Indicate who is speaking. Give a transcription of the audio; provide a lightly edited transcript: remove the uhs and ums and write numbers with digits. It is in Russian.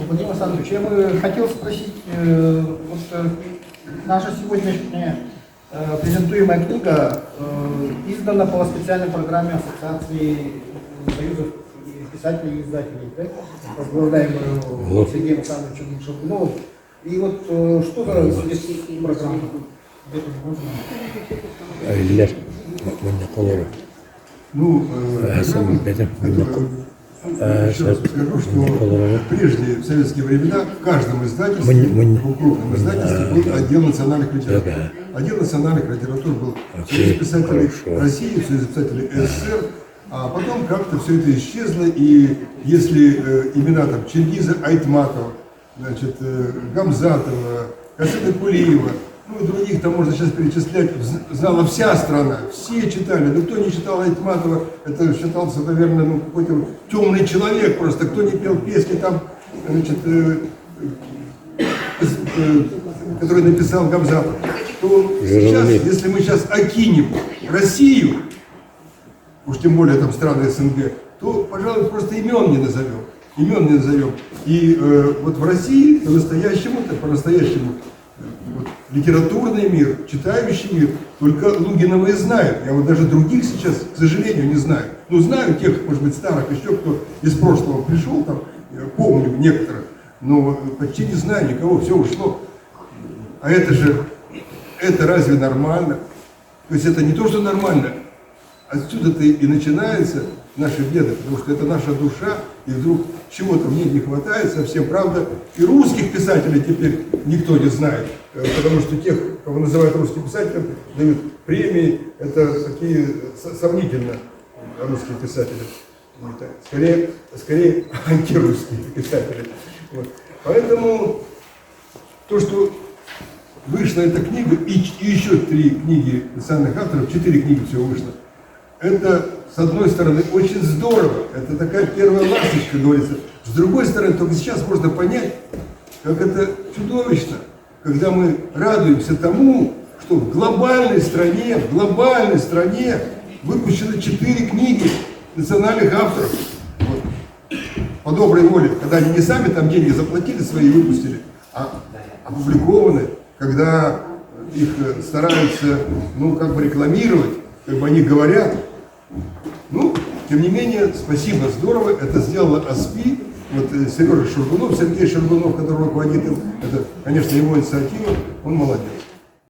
Speaker 1: Владимир Александрович, я бы хотел спросить, наша сегодняшняя презентуемая книга издана по специальной программе Ассоциации союзов писателей и издателей, да? Возглавляемую Сергеем Александровичем Шелкуновым. И вот что за программа?
Speaker 2: Ну, сейчас скажу, что прежде, в советские времена, в каждом издательстве, в крупном издательстве, был отдел национальных литератур. Отдел национальных литератур был Союз писателей России, Союз писателей СССР, а потом как-то все это исчезло, и если имена там Чингиза Айтматова, значит, Гамзатова, Касыма Кулиева, ну и других там можно сейчас перечислять, знала вся страна, все читали, но кто не читал Айтматова, это считался, наверное, ну, какой-то темный человек просто, кто не пел песни там, значит, который написал Гамзатов, то сейчас, если мы сейчас окинем Россию, уж тем более там страны СНГ, то, пожалуй, просто имен не назовем. И вот в России по-настоящему вот, литературный мир, читающий мир, только Лугинова и знают. Я вот даже других сейчас, к сожалению, не знаю. Ну, знаю тех, может быть, старых еще, кто из прошлого пришел, там, помню некоторых, но почти не знаю никого, все ушло. А это разве нормально? То есть это не то, что нормально, отсюда-то и начинаются наши беды, потому что это наша душа, и вдруг чего-то мне не хватает совсем. Правда, и русских писателей теперь никто не знает, потому что тех, кого называют русским писателем, дают премии, это такие сомнительно русские писатели. Скорее антирусские писатели. Вот. Поэтому то, что вышла эта книга, и еще 3 книги национальных авторов, 4 книги всего вышло, это, с одной стороны, очень здорово, это такая первая ласточка, говорится. С другой стороны, только сейчас можно понять, как это чудовищно, когда мы радуемся тому, что в глобальной стране выпущено 4 книги национальных авторов. Вот. По доброй воле, когда они не сами там деньги заплатили свои и выпустили, а опубликованы, когда их стараются, ну, как бы рекламировать, как бы они говорят. Ну, тем не менее, спасибо, здорово, это сделала АСПИ, вот Сергей Шургунов, который руководит им, это, конечно, его инициатива, он молодец.